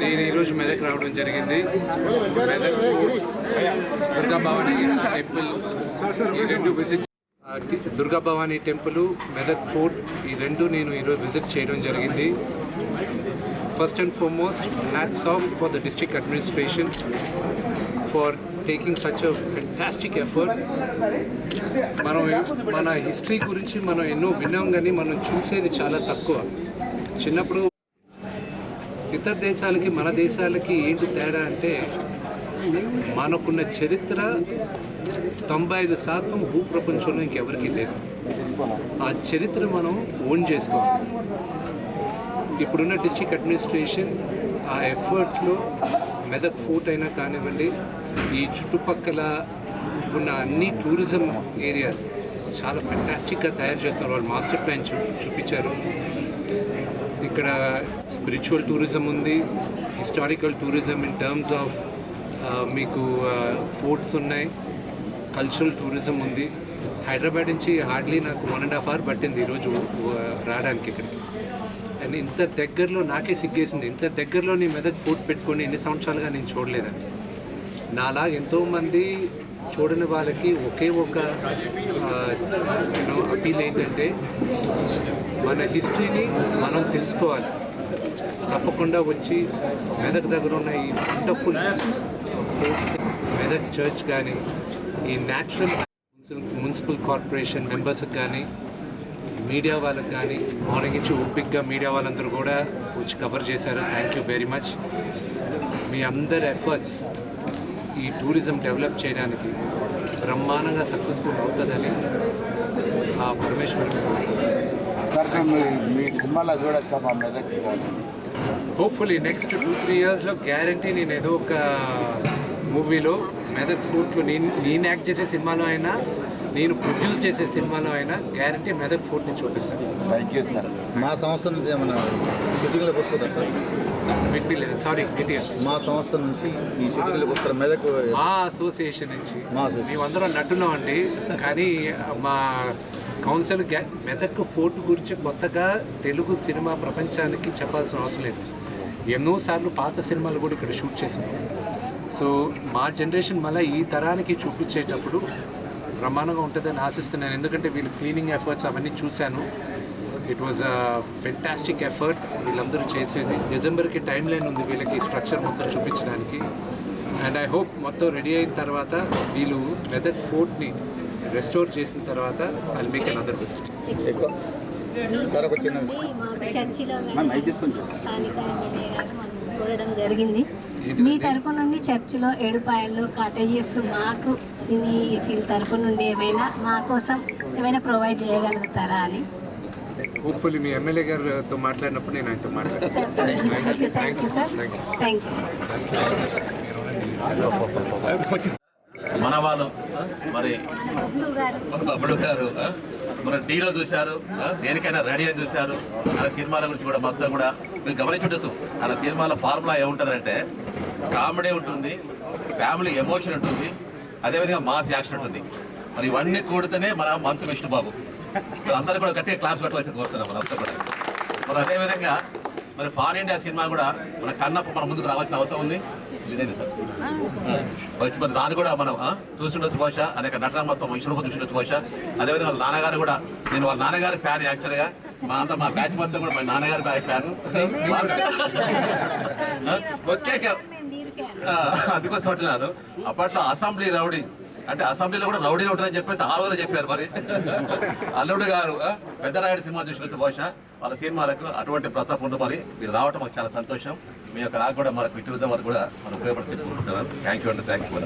నేను ఈరోజు మెదక్ రావడం జరిగింది. మెదక్ ఫోర్ట్, దుర్గా భవానీ టెంపుల్, ఈ రెండు visit, Durga Bhavani temple, Medak fort, ఈ రెండు నేను ఈరోజు విజిట్ చేయడం జరిగింది. First and foremost hats off for the district administration for taking such a fantastic effort. మన హిస్టరీ గురించి మనం ఎన్నో విన్నాం, కానీ మనం చూసేది చాలా తక్కువ. చిన్నప్పుడు ఇతర దేశాలకి మన దేశాలకి ఏంటి తేడా అంటే, మనకున్న చరిత్ర 95% భూప్రపంచంలో ఇంకెవరికి లేదు. ఆ చరిత్ర మనం ఓన్ చేసుకోవాలి. ఇప్పుడున్న డిస్ట్రిక్ట్ అడ్మినిస్ట్రేషన్ ఆ ఎఫర్ట్లో మెదక్ ఫోర్ట్ అయినా కానివ్వండి, ఈ చుట్టుపక్కల ఉన్న అన్ని టూరిజం ఏరియాస్ చాలా ఫెంటాస్టిక్గా తయారు చేస్తున్నారు. వాళ్ళు మాస్టర్ ప్లాన్ చూపించారు. ఇక్కడ స్పిరిచువల్ టూరిజం ఉంది, historical tourism in terms of మీకు ఫోర్ట్స్ ఉన్నాయి, కల్చరల్ టూరిజం ఉంది. హైదరాబాద్ నుంచి హార్డ్లీ నాకు 1.5 hours పట్టింది ఈరోజు రావడానికి ఇక్కడికి. అండ్ ఇంత దగ్గరలో నాకే సిగ్గేసింది, ఇంత దగ్గరలో నీ మెదక్ ఫోర్ట్ పెట్టుకొని ఎన్ని సంవత్సరాలుగా నేను చూడలేదని. నాలా ఎంతోమంది చూడని వాళ్ళకి ఒకే ఒక అపీల్ ఏంటంటే, మన హిస్టరీని మనం తెలుసుకోవాలి. తప్పకుండా వచ్చి మెదక్ దగ్గర ఉన్న ఈ వండర్ఫుల్ ఫోర్ట్స్, మెదక్ చర్చ్ కానీ, ఈ న్యాచురల్ మున్సిపల్ కార్పొరేషన్ మెంబర్స్కి కానీ, మీడియా వాళ్ళకి కానీ, మార్నింగ్ నుంచి ఓపిక్గా మీడియా వాళ్ళందరూ కూడా వచ్చి కవర్ చేశారు. Thank you very much. మీ అందరి ఎఫర్ట్స్ ఈ టూరిజం డెవలప్ చేయడానికి బ్రహ్మాండంగా సక్సెస్ఫుల్ అవుతుందని ఆ పరమేశ్వరుడు. హోప్ఫుల్లీ నెక్స్ట్ 2-3 yearsలో గ్యారంటీ నేను ఏదో ఒక మూవీలో మెదక్ ఫోర్ట్లో నేను యాక్ట్ చేసే సినిమాలో అయినా, నేను ప్రొడ్యూస్ చేసే సినిమాలో అయినా గ్యారంటీ మెదక్ ఫోర్ట్ని చూపిస్తాను. Thank you sir. మా సంస్థ నుంచి ఏమైనా షూటింగ్లోకి వస్తుందా సార్? వినిపించలేదు, సారీ. గట్టిగా. మా సంస్థ నుంచి ఈ షూటింగ్లోకి వస్తారు మెదక్? మా అసోసియేషన్ నుంచి. మేమందరం నటున్నాం అండి, కానీ మా కౌన్సిల్ మెదక్ ఫోర్ట్ గురించి కొత్తగా తెలుగు సినిమా ప్రపంచానికి చెప్పాల్సిన అవసరం లేదు. ఎన్నోసార్లు పాత సినిమాలు కూడా ఇక్కడ షూట్ చేసాం. సో మా జనరేషన్ మళ్ళీ ఈ తరానికి చూపించేటప్పుడు బ్రహ్మాండంగా ఉంటుందని ఆశిస్తున్నాను. ఎందుకంటే వీళ్ళు క్లీనింగ్ ఎఫర్ట్స్ అవన్నీ చూశాను. It was a fantastic effort వీళ్ళందరూ చేసేది. డిసెంబర్కి టైం లైన్ ఉంది వీళ్ళకి స్ట్రక్చర్ మొత్తం చూపించడానికి. అండ్ ఐ హోప్ మొత్తం రెడీ అయిన తర్వాత వీళ్ళు మెదక్ ఫోర్ట్ని రెస్టోర్ చేసిన తర్వాత ఐల్ మేక్ అనదర్ విజిట్. చర్చిలో స్థానిక ఎమ్మెల్యే గారు మనం కోరడం జరిగింది, మీ తరపు నుండి చర్చిలో ఏడుపాయల్లో కాటేజెస్ మాకు ఫీల్ తరపు నుండి ఏమైనా మా కోసం ఏమైనా ప్రొవైడ్ చేయగలుగుతారా అని. హోప్ఫుల్లీ మీ ఎమ్మెల్యే గారితో మాట్లాడినప్పుడు నేను ఆయనతో మాట్లాడతాను. Thank you sir. Thank you. మన వాళ్ళు మరి బబ్లు గారు మన టీలో చూశారు, దేనికైనా రెడీ అని చూశారు. ఆయన సినిమాల గురించి కూడా మొత్తం కూడా మీరు గమనించుండొచ్చు. ఆయన సినిమాల ఫార్ములా ఏముంటుందంటే, కామెడీ ఉంటుంది, ఫ్యామిలీ ఎమోషన్ ఉంటుంది, అదేవిధంగా మాస్ యాక్షన్ ఉంటుంది. మరి ఇవన్నీ కూడితేనే మన మంచు విష్ణుబాబు. అందరూ కూడా గట్టిగా క్లాస్ పెట్టవలసి కోరుతున్నాం మనంతా కూడా. మరి అదేవిధంగా మరి పాన్ ఇండియా సినిమా కూడా మన కన్నప్ప మన ముందుకు రావాల్సిన అవసరం ఉంది. వచ్చి మరి దాన్ని కూడా మనం చూస్తుండొచ్చు బహుశా. అనేక నటన మొత్తం విష్ణుబాబు చూస్తుండొచ్చు బహుశా. అదేవిధంగా వాళ్ళ నాన్నగారు కూడా, నేను వాళ్ళ నాన్నగారి ఫ్యాన్ యాక్చువల్గా. మా బ్యాచ్ మొత్తం కూడా మా నాన్నగారి ఫ్యాన్. ఓకే, అందుకోసం అంటున్నాను. అప్పట్లో అసెంబ్లీ రౌడీ అంటే అసెంబ్లీలో కూడా రౌడీలు ఉంటారని చెప్పేసి ఆ రోజులో చెప్పారు. మరి అల్లుడు గారు పెద్దరాయుడు సినిమా చూసినట్టు బహుశా వాళ్ళ సినిమాలకు అటువంటి ప్రతాపం ఉంది. మరి మీరు రావటం మాకు చాలా సంతోషం. మీ యొక్క రాక కూడా మనకు ఇటు వరకు కూడా మనం ఉపయోగపడుతుంది. థ్యాంక్ యూ అండి. Thank you.